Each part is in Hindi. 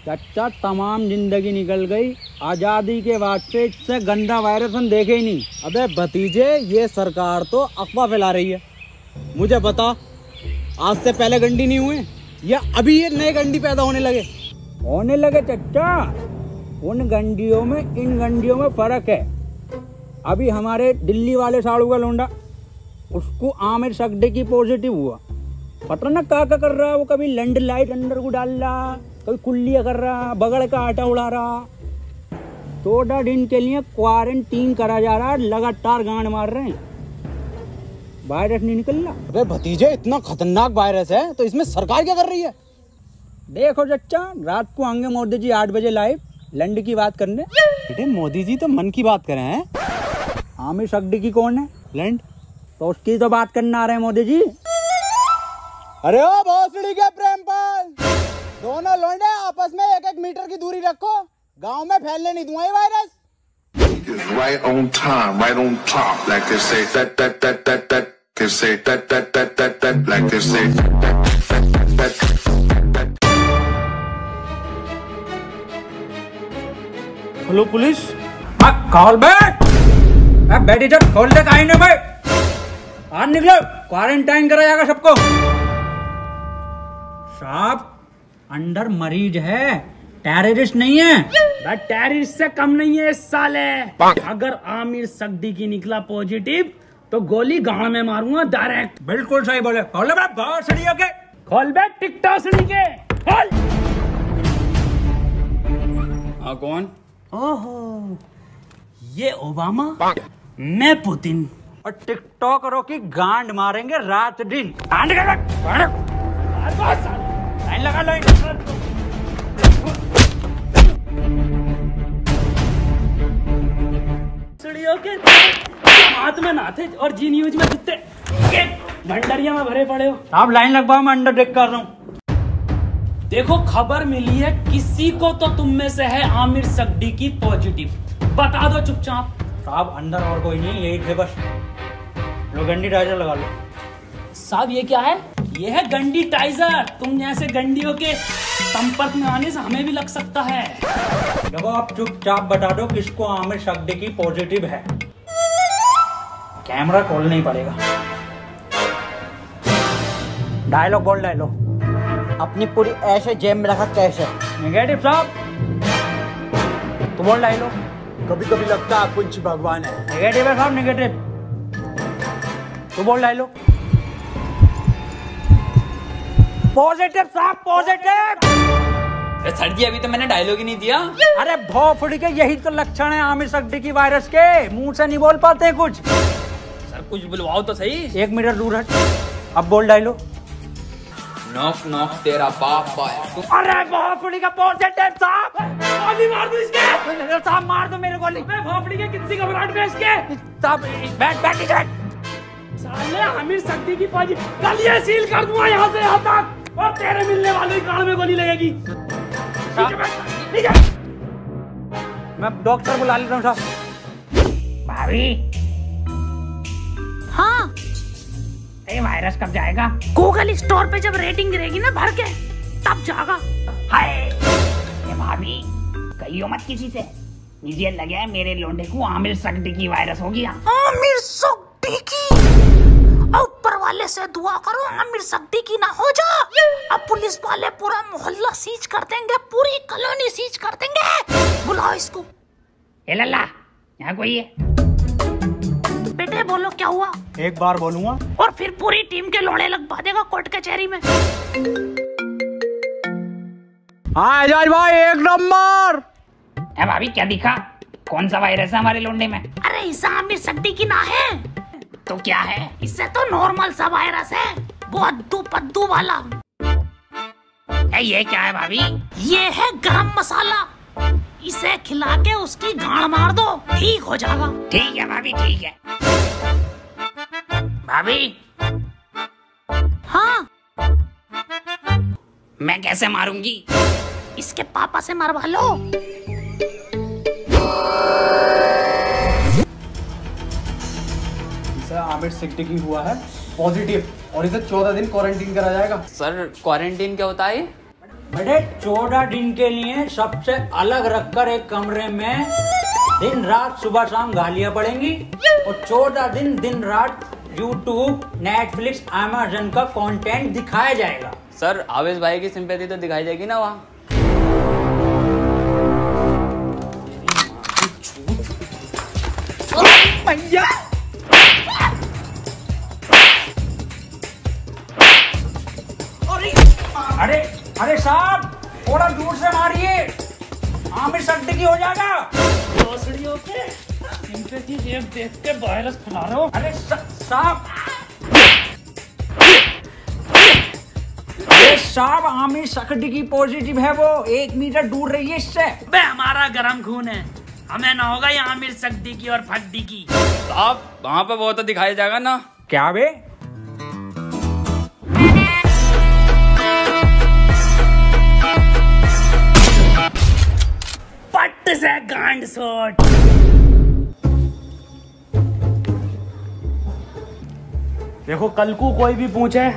चाचा तमाम जिंदगी निकल गई, आजादी के बाद से इससे गंदा वायरस हम देखे ही नहीं। अबे भतीजे, ये सरकार तो अफवाह फैला रही है। मुझे बता, आज से पहले गंडी नहीं हुए या अभी ये नए गंडी पैदा होने लगे चाचा। उन गंडियों में इन गंडियों में फर्क है। अभी हमारे दिल्ली वाले साड़ू का लोंडा, उसको आमिर सकदे की पॉजिटिव हुआ। पता ना क्या कर रहा है वो, कभी लैंड लाइट अंदर को डाल रहा, कभी कुल्लियाँ कर रहा, बगड़ का आटा उड़ा रहा। 14 दिन के लिए क्वारंटीन करा जा रहा है, लगातार गांड मार रहे हैं, वायरस नहीं निकल रहा। अबे भतीजे, इतना खतरनाक वायरस है तो इसमें सरकार क्या कर रही है? देखो चच्चा, रात को आएंगे मोदी जी 8 बजे लाइव लैंड की बात करने। बेटे मोदी जी तो मन की बात करें हैं। आमिर सकदी की कौन है? लैंड, तो उसकी तो बात करने आ रहे हैं मोदी जी। अरे ओ भोसड़ी के प्रेमपाल, दोनों लौंडे आपस में 1-1 मीटर की दूरी रखो, गांव में फैलने नहीं दूंगा ये virus. Right on time, right on top, like they say that, they say that, like they say that. Hello police, call back. बैठ इधर, खोल दे काहे भाई, आज निकलो, क्वारंटाइन करा जाएगा सबको। साहब, अंदर मरीज है, टेररिस्ट नहीं है। टेररिस्ट से कम नहीं है इस साले। अगर आमिर सकदी की निकला पॉजिटिव तो गोली गांव में मारूंगा डायरेक्ट। बिल्कुल सही बोले। खोल बे भोसड़ियों के, खोल बे टिकटॉक के, खोल। कौन? ओहो, ये ओबामा, मैं पुतिन। और टिकटॉकरों की गांड मारेंगे रात दिन। लाइन लगा लो। के हाथ में ना थे और जी न्यूज में कितने भंडरिया में भरे पड़े हो। आप लाइन लगवाओ, मैं अंडर टेक कर रहा हूँ। देखो, खबर मिली है किसी को तो तुम में से है आमिर सकदी की पॉजिटिव, बता दो चुपचाप। साहब अंदर और कोई नहीं, यही थे बस। लो गंडी टाइजर लगा लो। साहब ये क्या है? ये है गंडी टाइजर। तुम जैसे गंडियों के संपर्क में आने से हमें भी लग सकता है। देखो, आप चुपचाप बता दो किसको आमिर सकदी की पॉजिटिव है। कैमरा खोलना ही पड़ेगा। डायलॉग बोल, डायलॉग। अपनी पूरी ऐसे जेब में रखा कैसे? नेगेटिव साहब, तो बोल डायलॉग। कभी कभी लगता है कुछ भगवान है। नेगेटिव है साहब, नेगेटिव। तो बोल डायलॉग। पॉजिटिव साहब, पॉजिटिव। सर जी, अभी तो मैंने डायलॉग ही नहीं दिया। अरे भोफड़ी के, यही तो लक्षण है आमिर सकदी की वायरस के। मुंह से नहीं बोल पाते हैं कुछ। सर कुछ बुलवाओ तो सही। 1 मीटर दूर हट, अब बोल डायलॉग। नॉक नॉक तेरा बाप आया। अरे भोफड़ी का पॉजिटिव साहब, गोली मार दो इसके। साहब मार दो मेरे गोली। भोपड़ी के कितनी घबराहट में इसके। साहब बैठ साले आमिर सकदी की पॉजिटिव, कल ये सील कर दूंगा यहाँ से यहाँ तक, और तेरे मिलने वाले कान में गोली लगेगी। मैं डॉक्टर बुला लेता हूँ साहब। भाभी, हाँ, ये वायरस कब जाएगा? गूगल स्टोर पे जब रेटिंग गिरेगी ना भर के, तब जाएगा। हाय, ये भाभी कहियो मत किसी से, मुझे लगे मेरे लोंडे को आमिर सकदी की वायरस हो गया। आमिर सकदी की? ऊपर वाले से दुआ करो आमिर सकदी की ना हो जा। अब पुलिस वाले पूरा मोहल्ला सीज कर देंगे, पूरी कॉलोनी सीज कर देंगे। बुलाओ इसको। ए लल्ला, यहाँ कोई है? बेटे बोलो क्या हुआ? एक बार बोलूंगा और फिर पूरी टीम के लोड़े लगवा देगा कोर्ट कचहरी में। हाँ एजाज भाई, 1 नंबर। भाभी क्या दिखा? कौन सा वायरस है हमारे लोंडे में? अरे इसे आमिर सकदी की ना है तो क्या है? इससे तो नॉर्मल सा वायरस है, वो अद्दू पद्दू वाला। ये क्या है भाभी? ये है गरम मसाला, इसे खिला के उसकी गांड मार दो, ठीक हो जाएगा। ठीक है भाभी, ठीक है। भाभी, हाँ, मैं कैसे मारूंगी? इसके पापा से मरवा लो। आमिर सकदी की हुआ है पॉजिटिव और इसे 14 दिन क्वारंटीन करा जाएगा। सर क्वारंटीन क्या होता है? बेटे 14 दिन के लिए सबसे अलग रखकर एक कमरे में दिन रात सुबह शाम गालियां पड़ेंगी और 14 दिन रात YouTube, Netflix, Amazon का कंटेंट दिखाया जाएगा। सर आवेश भाई की सिंपैथी तो दिखाई जाएगी ना वहाँ। भैया अरे अरे साहब थोड़ा दूर से मारिए, आमिर सड्डी की हो जाएगा। भोसड़ियों पे सिंपैथी देख के वायरस फैला रहे हो। अरे साहब साहब आमिर सड्डी की पॉजिटिव है, वो 1 मीटर दूर रहिए इससे। बे हमारा गरम खून है, हमें ना होगा ये आमिर सड्डी की और फड्डी की। साहब वहाँ पे वो तो दिखाया जाएगा ना। क्या बे? पट्ट से गांड शॉट। देखो कल को कोई भी पूछे,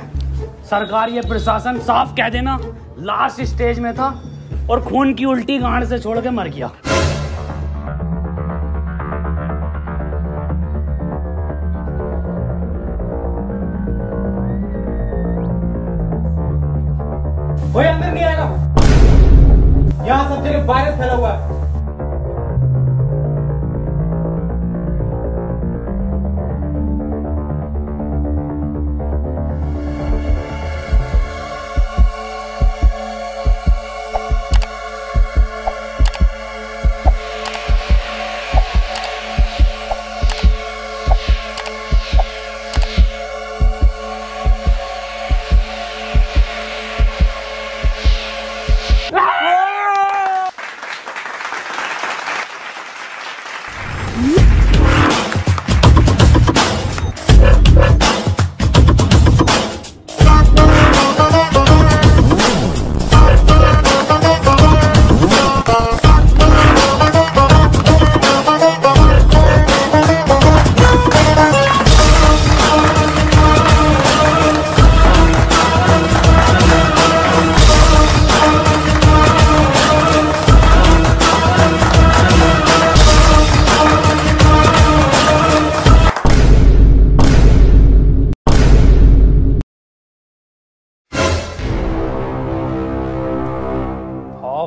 सरकार ये प्रशासन साफ कह देना लास्ट स्टेज में था और खून की उल्टी गांड से छोड़ के मर गया। कोई अंदर नहीं आएगा, यहाँ सब जगह वायरस फैला हुआ है।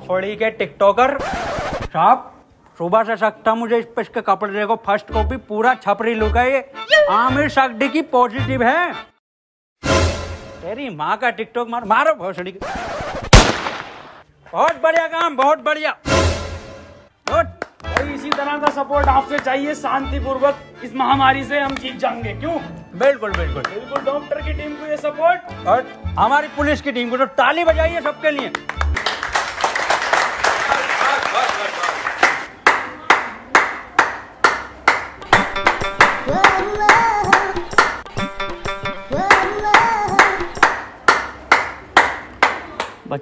फड़ी के टिकटॉकर साहब, सुबह से सकता मुझे इस पे इसके कपड़े देखो, फर्स्ट कॉपी पूरा छपरी लुक है ये। आमिर सड्डी की पॉजिटिव है। तेरी माँ का टिकटॉक मारो भोसड़ी की। बहुत बढ़िया काम, बहुत बढ़िया। भाई इसी तरह का सपोर्ट आपसे चाहिए, शांतिपूर्वक इस महामारी से हम जीत जाएंगे। क्यों? बिल्कुल बिल्कुल बिल्कुल। डॉक्टर की टीम को ये सपोर्ट और हमारी पुलिस की टीम को तो ताली बजाइए सबके लिए।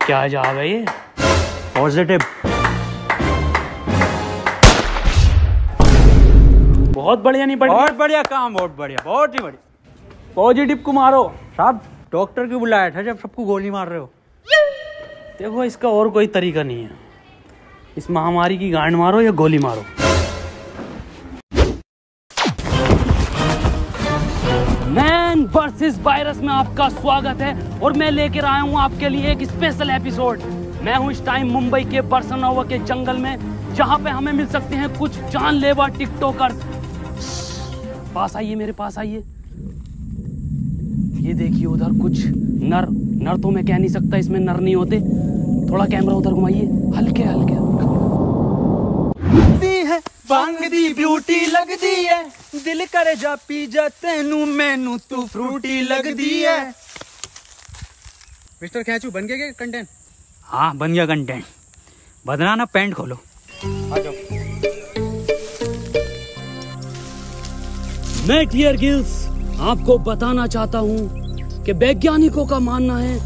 क्या जा है ये पॉजिटिव। बहुत बढ़िया। नहीं बहुत बढ़िया काम, बहुत बढ़िया, बहुत ही बढ़िया। पॉजिटिव को मारो साहब। डॉक्टर क्यों बुलाया था जब सबको गोली मार रहे हो? देखो इसका और कोई तरीका नहीं है, इस महामारी की गांड मारो या गोली मारो। मैन वर्सेस वायरस में आपका स्वागत है और मैं लेकर आया हूं आपके लिए एक स्पेशल एपिसोड। मैं हूं इस टाइम मुंबई के बरसनावा के जंगल में, जहां पे हमें मिल सकते हैं कुछ जानलेवा टिकटॉकर। पास आइए, मेरे पास आइए। ये देखिए उधर कुछ नर तो मैं कह नहीं सकता, इसमें नर नहीं होते। थोड़ा कैमरा उधर घुमाइए, हल्के हल्के। बांग दी ब्यूटी लगदी है, दिल करे जा पी जा तेनू मैनू तू फ्रूटी लगदी है। मिस्टर खैचू बन गया क्या कंटेंट? हाँ बन गया कंटेंट। बदना ना पैंट खोलो। आ जाओ। मैं टियर गिल्स आपको बताना चाहता हूं कि वैज्ञानिकों का मानना है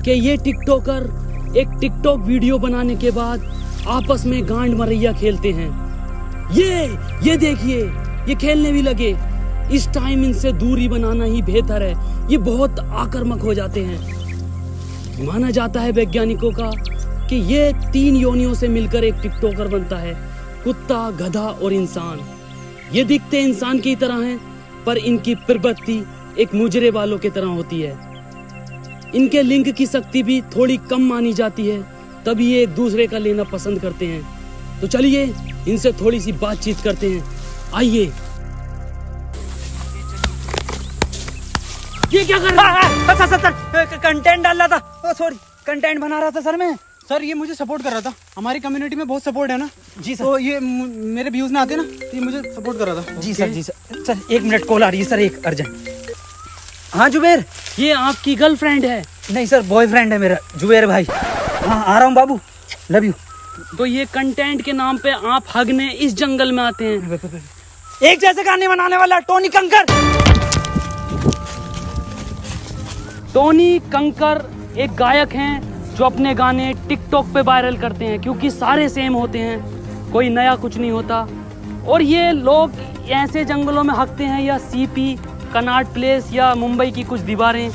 कि ये टिकटॉकर एक टिकटॉक वीडियो बनाने के बाद आपस में गांड मरैया खेलते हैं। ये देखिए, ये खेलने भी लगे। इस टाइम इनसे दूरी बनाना ही बेहतर है, ये बहुत आक्रामक हो जाते हैं। माना जाता है वैज्ञानिकों का कि ये 3 योनियों से मिलकर एक टिकटॉकर बनता है, कुत्ता, गधा और इंसान। ये दिखते इंसान की तरह हैं, पर इनकी प्रवृत्ति एक मुजरे वालों की तरह होती है। इनके लिंग की शक्ति भी थोड़ी कम मानी जाती है, तभी ये एक दूसरे का लेना पसंद करते हैं। तो चलिए इनसे थोड़ी सी बातचीत करते हैं, आइए। ये क्या कर रहा है? सर कंटेंट डाल रहा था, सॉरी कंटेंट बना रहा था सर मैं। सर ये मुझे सपोर्ट कर रहा था, हमारी कम्युनिटी में बहुत सपोर्ट है ना जी सर। तो ये मेरे व्यूज ना आते ना, तो ये मुझे सपोर्ट कर रहा था। जी सर, जी सर। सर 1 मिनट कॉल आ रही है सर, एक अर्जेंट। हाँ जुबेर, ये आपकी गर्लफ्रेंड है? नहीं सर, बॉयफ्रेंड है मेरा, जुबेर भाई। हाँ आ रहा हूँ बाबू, लव यू। तो ये कंटेंट के नाम पे आप हगने इस जंगल में आते हैं? एक जैसे गाने बनाने वाला टोनी कंकर। टोनी कंकर एक गायक हैं जो अपने गाने टिकटॉक पे वायरल करते हैं, क्योंकि सारे सेम होते हैं, कोई नया कुछ नहीं होता। और ये लोग ऐसे जंगलों में हकते हैं, या सीपी, कनॉट प्लेस या मुंबई की कुछ दीवारें।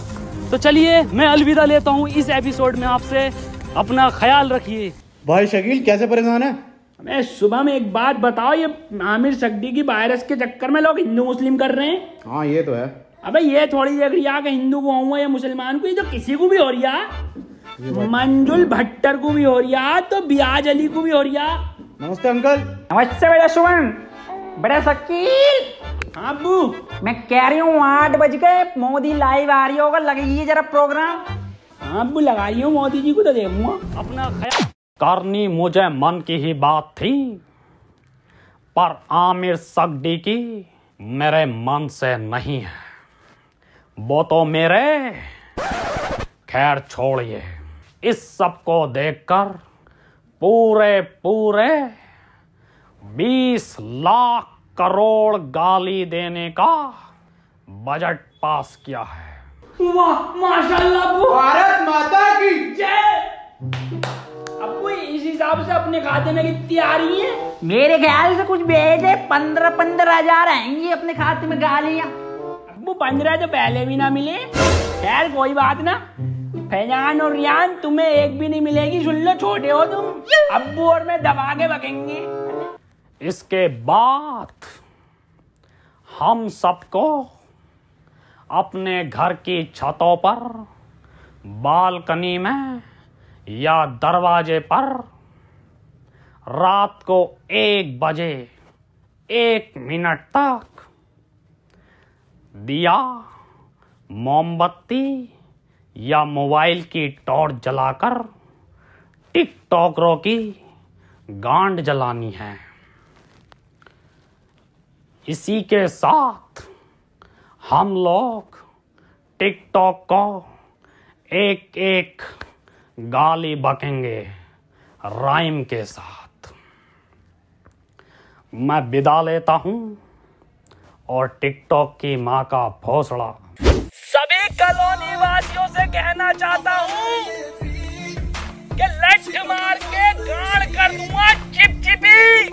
तो चलिए मैं अलविदा लेता हूँ इस एपिसोड में आपसे। अपना ख्याल रखिए। भाई शकील कैसे परेशान है? मैं सुबह में एक बात बताओ, ये आमिर सक्दी की वायरस के चक्कर में लोग हिंदू मुस्लिम कर रहे हैं। हाँ ये तो है। अबे ये थोड़ी देख रही है कि हिंदू को हुआ या मुसलमान को, ये तो किसी को भी हो रही है। मंजुल भट्टर को भी हो रही है, तो बियाज अली को भी हो रही है। नमस्ते अंकल। नमस्ते बेटा सुमन। बड़ा शकील। हाँ अब्बू, मैं कह रही हूँ 8 बज गए, मोदी लाइव आ रही होगा, लगाइए जरा प्रोग्राम। हाँ अब्बू लगाई हूँ, मोदी जी को तो देखूंगा। अपना ख्याल करनी मुझे मन की ही बात थी, पर आमिर सक्दी की मेरे मन से नहीं है। वो तो मेरे, खैर छोड़िए। इस सब को देखकर पूरे 20 लाख करोड़ गाली देने का बजट पास किया है। वाह माशाल्लाह, भारत माता की जय। अब कोई इस हिसाब से अपने खाते में कितनी आ रही है? मेरे ख्याल से कुछ भेजे 15 हजार आएंगी अपने खाते में गालियां। अब्बू 15 तो पहले भी ना मिले। खैर कोई बात ना, फैजान और रियान तुम्हें एक भी नहीं मिलेगी, सुन लो, छोटे हो तुम। अब्बू और मैं दबा के बकेंगे। इसके बाद हम सबको अपने घर की छतों पर, बालकनी में या दरवाजे पर रात को 1 बजे 1 मिनट तक दिया, मोमबत्ती या मोबाइल की टॉर्च जलाकर टिकटॉकरों की गांड जलानी है। इसी के साथ हम लोग टिकटॉक को एक गाली बकेंगे राइम के साथ। मैं विदा लेता हूं और टिकटॉक की मां का भोसड़ा सभी कॉलोनी वासियों से कहना चाहता हूं कि लठ मार के गाड़ कर दूंगा चिपचिपी,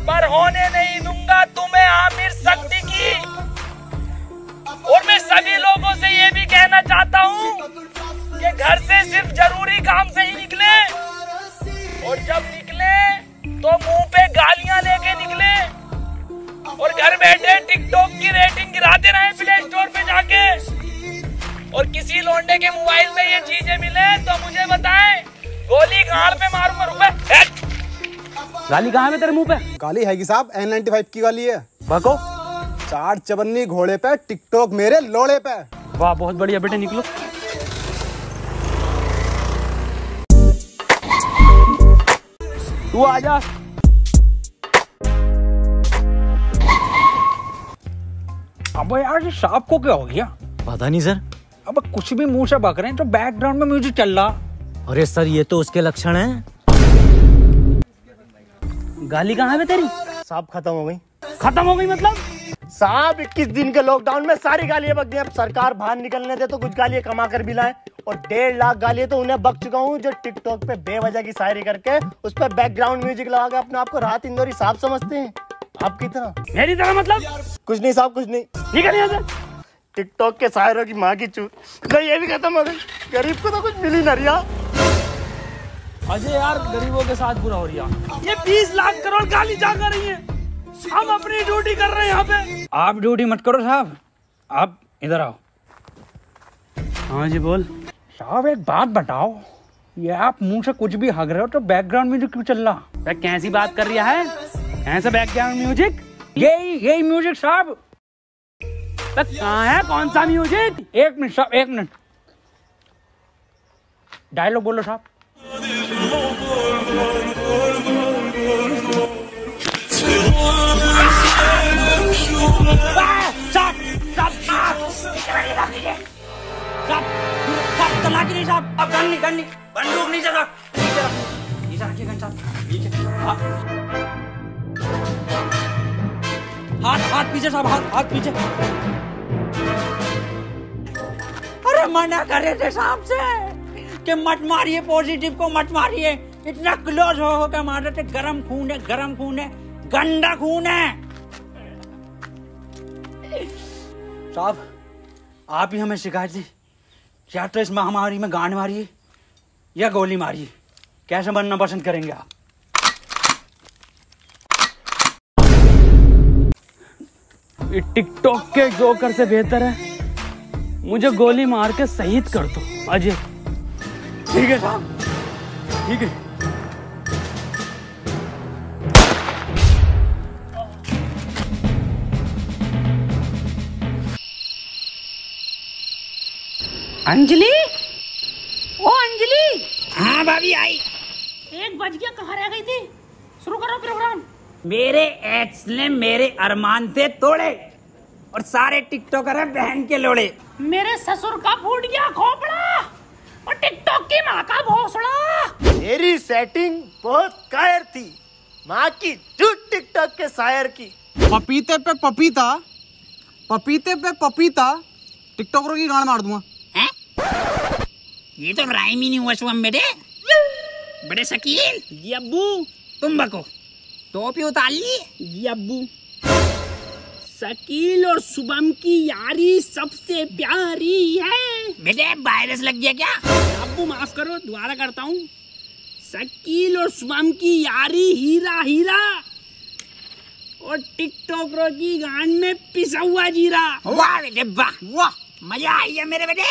पर होने नहीं दूंगा तुम्हें आमिर सक्दी की। और मैं सभी लोगों से ये भी कहना चाहता हूँ कि घर से सिर्फ जरूरी काम से ही निकले, और जब निकले तो मुंह पे गालियां लेके निकले, और घर बैठे टिकटॉक की रेटिंग गिराते रहे प्ले स्टोर पे जाके। और किसी लौंडे के मोबाइल में ये चीजें मिले तो मुझे बताएं, गोली गाड़ पे मारूंगा। रुपए गाली कहाँ है तेरे मुंह पे? गाली है कि साहब N95 की गाली है। बको 4 चवन्नी घोड़े पे, टिकटॉक मेरे लोड़े पे। वाह बहुत बढ़िया बेटे, निकलो। तू आजा। अब यार ये सांप को क्या हो गया? पता नहीं सर। अब कुछ भी मुंह से बक रहे हैं, तो बैकग्राउंड में म्यूजिक चल रहा। अरे सर ये तो उसके लक्षण हैं। गाली कहाँ है तेरी? साहब खत्म हो गई। खत्म हो गई मतलब? साहब 21 दिन के लॉकडाउन में सारी गालियां बक गई। अब सरकार बाहर निकलने दे तो कुछ गालियां कमा कर भी लाए, और 1.5 लाख गालियां तो उन्हें बक चुका हूँ जो टिकटॉक पे बेवजह की शायरी करके उस पर बैकग्राउंड म्यूजिक लगा के अपने आप को राहत इंदौरी साहब समझते हैं। आपकी तरह। मेरी तरह मतलब? कुछ नहीं साहब, कुछ नहीं। निकल यहाँ से। टिकटॉक के शायरों की माँ की चूत। नहीं ये भी खत्म हो गई, गरीब को तो कुछ मिल ही ना रिया। अजय यार गरीबों के साथ बुरा हो रहा। ये 20 लाख करोड़ गाली जा कर रही है, हम अपनी ड्यूटी कर रहे हैं यहाँ पे। आप ड्यूटी मत करो साहब, आप इधर आओ। हाँ जी बोल। साहब एक बात बताओ, ये आप मुंह से कुछ भी हग रहे हो तो बैकग्राउंड म्यूजिक क्यों चल रहा? कैसी बात कर रहा है? ऐसा बैकग्राउंड म्यूजिक? यही म्यूजिक साहब। कहाँ है, कौन सा म्यूजिक? एक मिनट साहब, एक मिनट। डायलॉग बोलो साहब। साहब अब गन नहीं बंदूक नीचे रख, नीचे रखिए गन साहब, नीचे। हाथ पीछे साहब, हाथ पीछे। अरे मना करे थे साहब से कि मत मारिए, पॉजिटिव को मत मारिए। इतना क्लोज हो के मार रहे थे। गरम खून है, गंदा खून है। साहब आप ही हमें शिकायत दी, या तो इस महामारी में गांड मारिए या गोली मारिए, कैसे बनना पसंद करेंगे आप? टिकटॉक के जोकर से बेहतर है मुझे गोली मार के शहीद कर दो अजय। ठीक है साहब, ठीक है। अंजलि, ओ अंजलि। हाँ भाभी आई। 1 बज गया, कहाँ रह गई थी? शुरू करो प्रोग्राम। मेरे एक्स ने मेरे अरमान थे तोड़े और सारे टिकटॉकर हैं बहन के लोड़े। मेरे ससुर का फूट गया खोपड़ा और टिकटॉक की माँ का भोसड़ा। मेरी सेटिंग बहुत कायर थी, माँ की झूठ टिकटॉक के शायर की। पपीते पे पपीता, पपीते पे पपीता, टिकटॉकरों की गांड मार दूंगा। हैं? ये तो राइम ही नहीं हुआ शुभम बेटे। बड़े शकील। जी अब्बू। तुम बको, टोपी उतार ली। जी अब्बू। शकील और शुभम की यारी सबसे प्यारी है। बेटे वायरस लग गया क्या? अब्बू माफ करो, दोबारा करता हूँ। शकील और शुभम की यारी हीरा हीरा और टिकटॉकरों की गांड में पिसा हुआ जीरा। वाह बेटे वाह, वाह मजा आई है मेरे बेटे।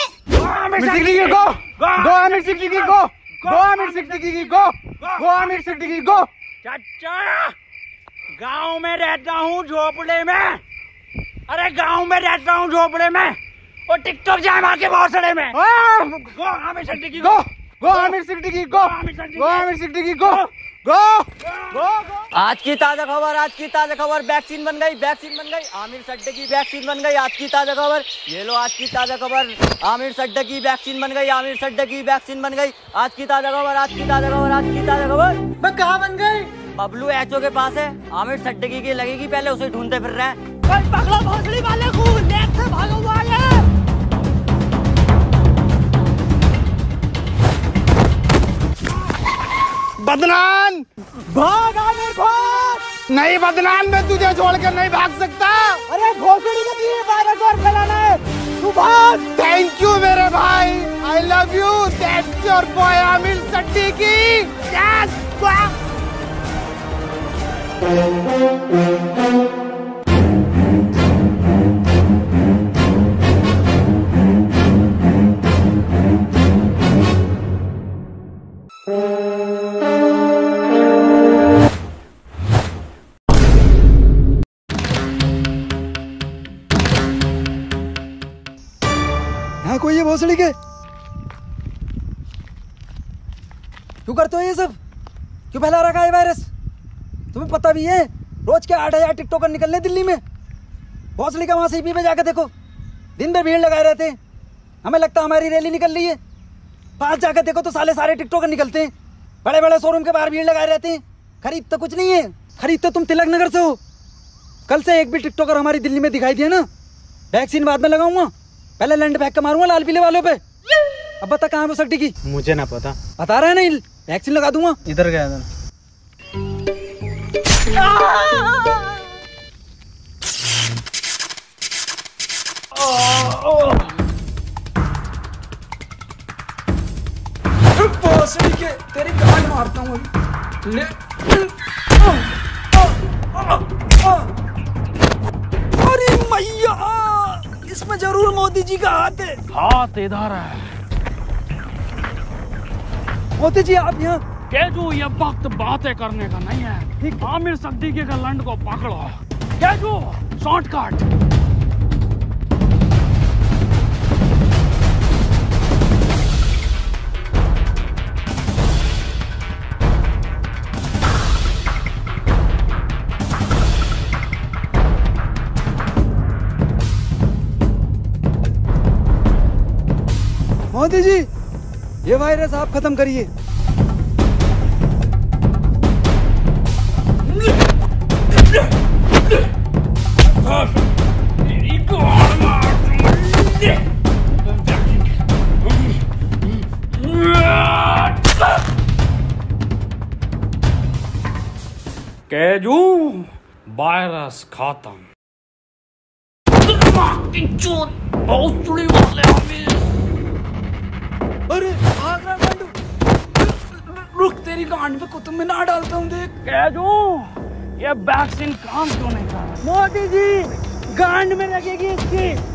चाचा गांव में रहता हूँ झोपड़े में, अरे गांव में रहता हूँ झोपड़े में और टिकटॉक जाए मार के भोसड़े में। गो आमिर सिद्दीकी गो, गो आमिर सिद्दीकी गो, गो आमिर सिद्दीकी गो, गो गो। आज की ताजा खबर, वैक्सीन बन गई, आमिर सड्डे की वैक्सीन बन गई। आज की ताजा खबर, ये लो आज की ताजा खबर, आमिर सड्डे की वैक्सीन बन गई, आज की ताजा खबर। मैं कहाँ बन गई? बबलू एचओ के पास है, आमिर सड्डे की लगेगी, पहले उसे ढूंढते फिर रहे हैं। पकड़ो भोसड़ी वाले को, लेक से भागा हुआ है। बदनाम भाग, आमिर भाग। नहीं बदनाम, मैं तुझे छोड़कर नहीं भाग सकता। अरे भोसड़ी का तुझे वायरस और फैलाना है, तू भाग। थैंक यू मेरे भाई, I love you. That's your boy Aamir Siddiqui. Yes यहाँ कोई है भोसड़ी के? क्यों करते हो ये सब? क्यों फैला रखा है वायरस? तुम्हें पता भी है रोज के 8,000 टिकटॉकर निकलने दिल्ली में। भोसड़ी का वहां सीपी पे जाकर देखो, दिन भर भीड़ लगाए रहते हैं। हमें लगता है हमारी रैली निकल रही है। पास जाकर देखो तो सारे टिकटॉकर निकलते हैं। बड़े बड़े शोरूम के बाहर भीड़ लगाए रहते हैं। खरीद तो कुछ नहीं है, खरीद तो तुम तिलक नगर से हो। कल से एक भी टिकटॉकर हमारी दिल्ली में दिखाई दिया ना, वैक्सीन बाद में लगाऊंगा, पहले लैंड फेंक के मारूंगा लाल पीले वालों पे। अब बता कहाँ है वो सट्टी की? मुझे ना पता। बता रहा है नहीं, वैक्सीन लगा दूंगा। इधर गया था। भोसड़ी के तेरी गांड मारता हूँ ले। अरे मैया, इसमें जरूर मोदी जी का हाथ है। हाथ इधर है। मोदी जी आप यहाँ। केजू, ये वक्त बातें करने का नहीं है। आमिर सिद्दीकी के लंड को पकड़ो। केजू, शॉर्टकट। मोदी जी, ये वायरस आप खत्म करिए। केजू, वायरस खत्म। बहुत चुड़ी वाले आमिर। अरे भाग रहा गांडू। रुक, तेरी गांड पे कुतुब मीनार डालता हूँ देख। केजू, ये वैक्सीन काम क्यों नहीं कर रहा? मोदी जी, गांड में लगेगी इसकी।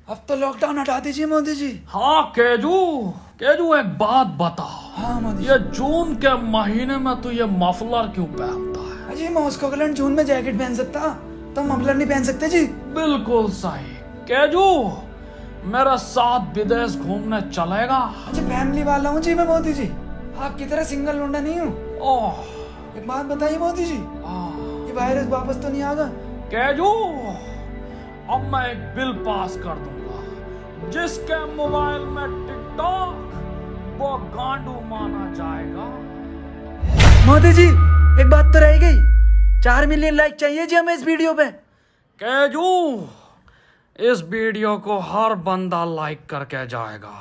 अब तो लॉकडाउन हटा दीजिए मोदी जी। हाँ केजू, केजू एक बात बता। हाँ मोदी ये जून के महीने में तू ये मफलर क्यों पहनता है? जी, मॉस्को का जून में जैकेट पहन सकता, तो मफलर नहीं पहन सकते जी। बिल्कुल सही। केजू, मेरे साथ विदेश घूमने चलेगा? अच्छा, फैमिली वाला हूँ जी मैं मोदी जी, आपकी तरह सिंगल लौंडा नहीं हूँ। ओह, एक बात बताइए मोदी जी, ये वायरस वापस तो नहीं आएगा? केजू, अब मैं एक बिल पास कर दूंगा, जिसके मोबाइल में टिकटॉक वो गांडू माना जाएगा। मोदी जी, एक बात तो रह गई, 4 मिलियन लाइक चाहिए जी हमें इस वीडियो पे। केजू, इस वीडियो को हर बंदा लाइक करके जाएगा।